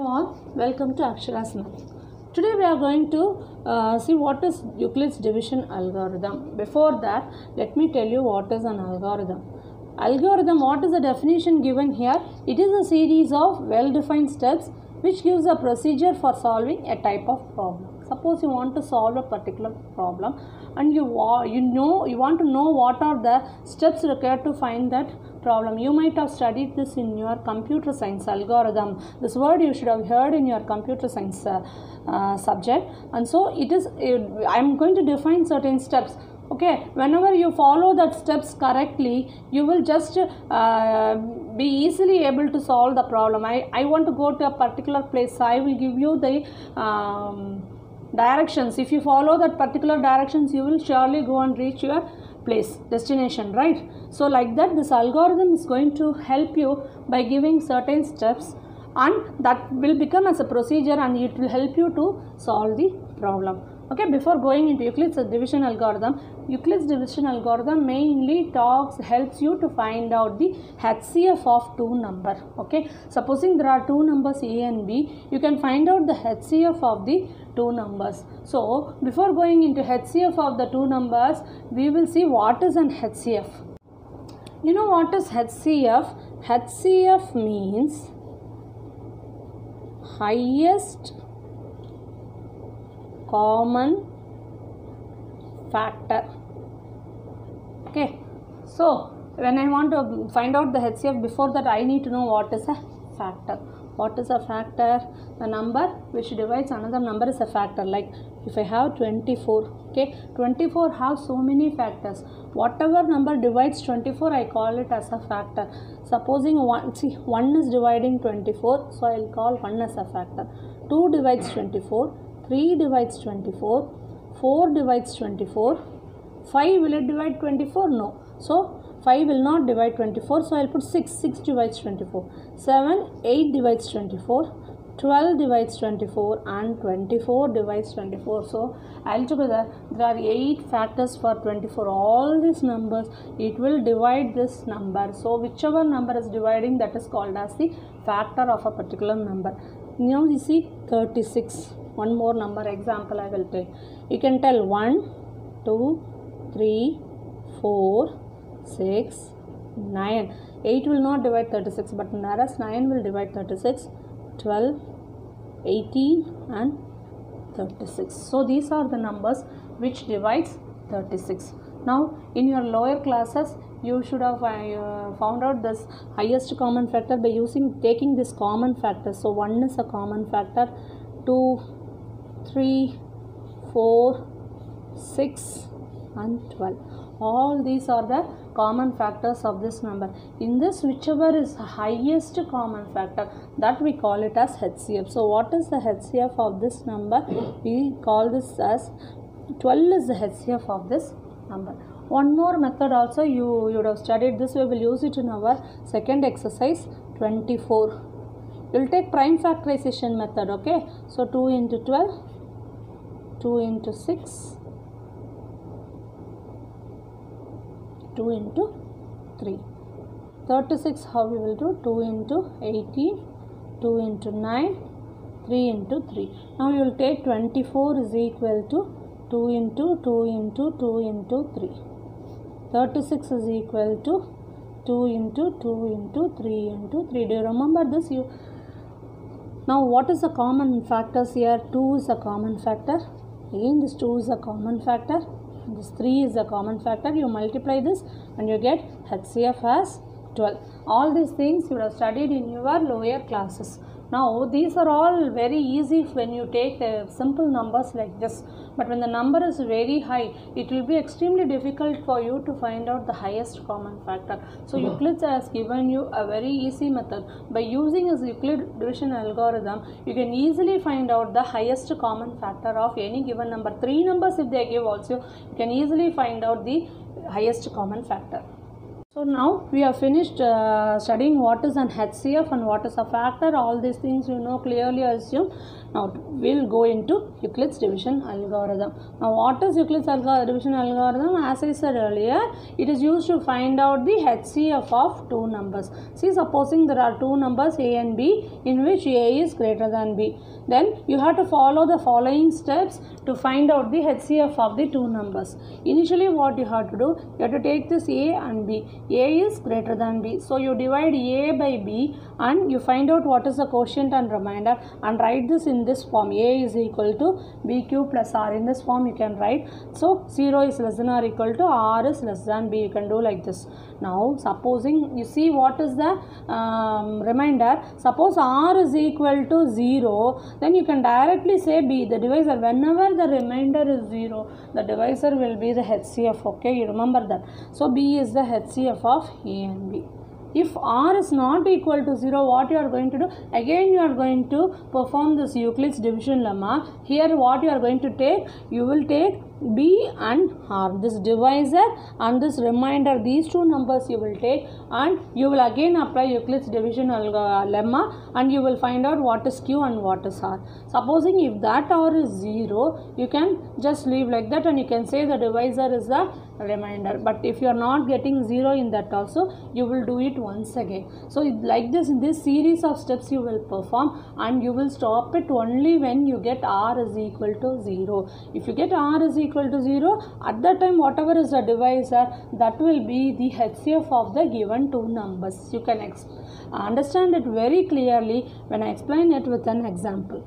Welcome to Akshara's Math. Today we are going to see what is Euclid's division algorithm. Before that, let me tell you what is an algorithm. Algorithm, what is the definition given here? It is a series of well-defined steps which gives a procedure for solving a type of problem. Suppose you want to solve a particular problem and you want to know what are the steps required to find that problem. You might have studied this in your computer science algorithm. This word you should have heard in your computer science subject, and so I am going to define certain steps. Okay, whenever you follow that steps correctly, you will just be easily able to solve the problem. I want to go to a particular place, so I will give you the directions. If you follow that particular directions, you will surely go and reach your destination, right? So like that, this algorithm is going to help you by giving certain steps, and that will become as a procedure and it will help you to solve the problem. Okay, before going into Euclid's division algorithm mainly helps you to find out the HCF of two numbers. Okay, supposing there are two numbers A and B, you can find out the HCF of the two numbers. So before going into HCF of the two numbers, we will see what is an HCF. You know what is HCF? HCF means highest common factor. Okay, so when I want to find out the HCF, before that I need to know what is a factor. What is a factor? The number which divides another number is a factor. Like if I have 24, okay, 24 have so many factors. Whatever number divides 24, I call it as a factor. Supposing 1 is dividing 24, so I will call 1 as a factor. 2 divides 24, 3 divides 24, 4 divides 24, 5 will it divide 24? No. So 5 will not divide 24, so I will put 6. 6 divides 24. 7, 8 divides 24, 12 divides 24 and 24 divides 24. So altogether there are 8 factors for 24. All these numbers, it will divide this number. So whichever number is dividing, that is called as the factor of a particular number. Now you see 36. One more number example I will take. You can tell 1, 2, 3, 4, 6, 9. 8 will not divide 36, but whereas 9 will divide 36, 12, 18 and 36. So these are the numbers which divides 36. Now in your lower classes, you should have found out this highest common factor by taking this common factor. So 1 is a common factor, 2, 3, 4, 6 and 12. All these are the common factors of this number. In this, whichever is the highest common factor, that we call it as HCF. So what is the HCF of this number? We call this as 12 is the HCF of this number. One more method also, you would have studied this. We will use it in our second exercise 24. You will take prime factorization method. Okay, so 2 into 12, 2 into 6, 2 into 3. 36 how we will do? 2 into 18, 2 into 9, 3 into 3. Now you will take 24 is equal to 2 into 2 into 2 into 3. 36 is equal to 2 into 2 into 3 into 3. Do you remember this? Now what is the common factors here? 2 is a common factor. Again this 2 is a common factor. This 3 is a common factor. You multiply this and you get HCF as 12. All these things you have studied in your lower classes. Now these are all very easy when you take simple numbers like this. But when the number is very high, it will be extremely difficult for you to find out the highest common factor. So Euclid has given you a very easy method. By using his Euclid division algorithm, you can easily find out the highest common factor of any given number. 3 numbers if they give also, you can easily find out the highest common factor. So So now we have finished studying what is an HCF and what is a factor. All these things you know clearly, I assume. Now we'll go into Euclid's division algorithm. Now what is Euclid's division algorithm? As I said earlier, it is used to find out the HCF of two numbers. See, supposing there are two numbers A and B in which A is greater than B. Then you have to follow the following steps to find out the HCF of the two numbers. Initially what you have to do, you have to take this A and B. A is greater than B. So you divide A by B and you find out what is the quotient and remainder and write this in this form. A is equal to B cube plus R. In this form you can write. So 0 is less than or equal to R is less than B. You can do like this. Now supposing you see what is the remainder. Suppose R is equal to 0, then you can directly say B, the divisor. Whenever the remainder is 0, the divisor will be the HCF. Okay, you remember that. So B is the HCF of A and B. If R is not equal to 0, what you are going to do? Again you are going to perform this Euclid's division lemma. Here what you are going to take? You will take B and R, this divisor and this remainder, these two numbers you will take, and you will again apply Euclid's division lemma and you will find out what is Q and what is R. Supposing if that R is 0, you can just leave like that and you can say the divisor is the remainder. But if you are not getting 0 in that also, you will do it once again. So like this, in this series of steps you will perform and you will stop it only when you get R is equal to 0. If you get R is equal to 0, at that time whatever is the divisor, that will be the HCF of the given two numbers. You can understand it very clearly when I explain it with an example.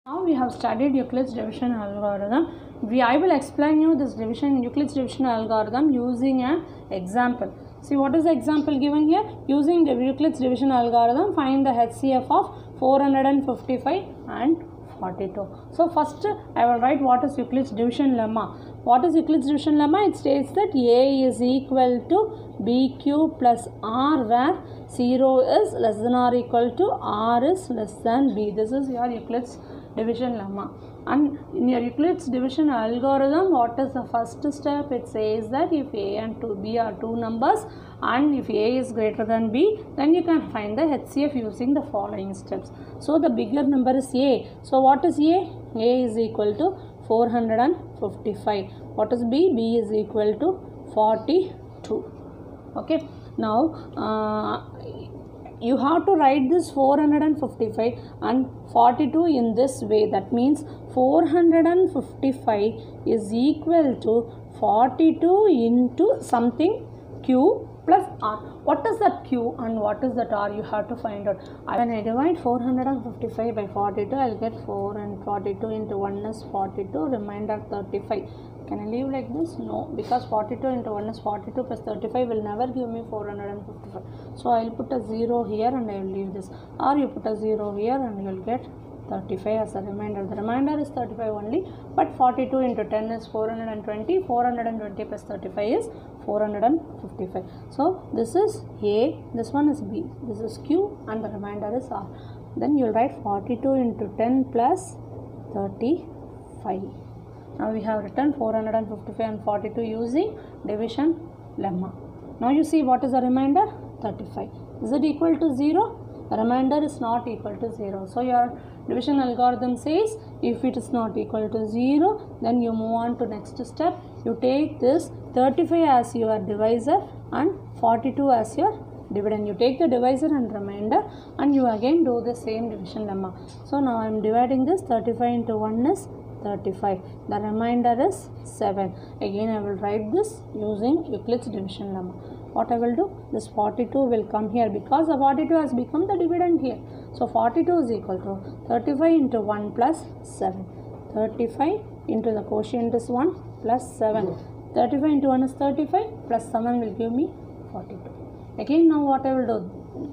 Now we have studied Euclid's division algorithm. I will explain you this Euclid's division algorithm using an example. See, what is the example given here? Using the Euclid's division algorithm, find the HCF of 455 and 42. So first I will write what is Euclid's division lemma. What is Euclid's division lemma? It states that A is equal to B cube plus R, where 0 is less than or equal to R is less than B. This is your Euclid's division lemma. And in your Euclid's division algorithm, what is the first step? It says that if A and B are two numbers and if A is greater than B, then you can find the HCF using the following steps. So the bigger number is A. So what is A? A is equal to 455. What is B? B is equal to 42. Okay. Now you have to write this 455 and 42 in this way. That means 455 is equal to 42 into something Q plus R. What is that Q and what is that R? You have to find out. When I divide 455 by 42, I will get 4 and 42 into 1 is 42, remainder 35. Can I leave like this? No, because 42 into 1 is 42 plus 35 will never give me 455. So I will put a 0 here and I will leave this. Or you put a 0 here and you will get 35 as a remainder. The remainder is 35 only, but 42 into 10 is 420. 420 plus 35 is 455. So this is A, this one is B, this is Q, and the remainder is R. Then you will write 42 into 10 plus 35. Now we have written 455 and 42 using division lemma. Now you see what is the remainder? 35. Is it equal to 0? The remainder is not equal to 0. So your division algorithm says if it is not equal to 0, then you move on to next step. You take this 35 as your divisor and 42 as your dividend. You take the divisor and remainder and you again do the same division lemma. So now I am dividing this. 35 into 1 is 35. The remainder is 7. Again I will write this using Euclid's division lemma. What I will do? This 42 will come here because the 42 has become the dividend here. So 42 is equal to 35 into 1 plus 7. 35 into the quotient is 1 plus 7. 35 into 1 is 35 plus 7 will give me 42. Again now what I will do?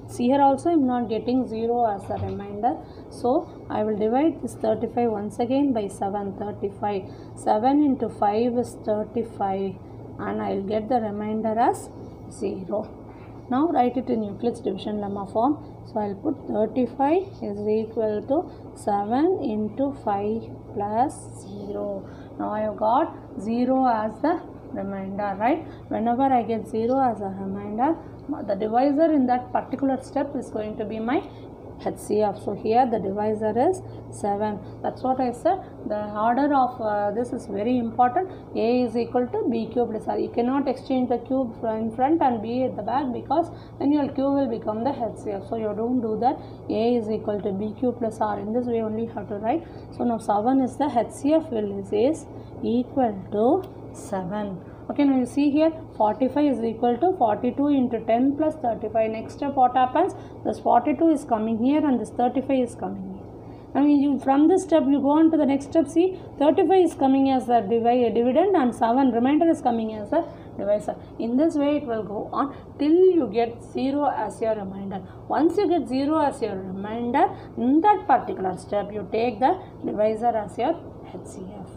See here also I am not getting 0 as a remainder. So I will divide this 35 once again by 7. 35. 7 into 5 is 35 and I will get the remainder as 0. Now write it in Euclid's division lemma form. So I will put 35 is equal to 7 into 5 plus 0. Now I have got 0 as the remainder, right? Whenever I get 0 as a remainder, the divisor in that particular step is going to be my HCF. So here the divisor is 7. That's what I said. The order of this is very important. A is equal to B cube plus R. You cannot exchange the cube in front and B at the back, because then your cube will become the HCF. So you don't do that. A is equal to B cube plus R. In this way only have to write. So now 7 is the HCF is equal to 7. Okay, now you see here 45 is equal to 42 into 10 plus 35. Next step what happens? This 42 is coming here and this 35 is coming here. Now from this step you go on to the next step. See, 35 is coming as a dividend and 7 remainder is coming as a divisor. In this way it will go on till you get 0 as your remainder. Once you get 0 as your remainder, in that particular step you take the divisor as your HCF.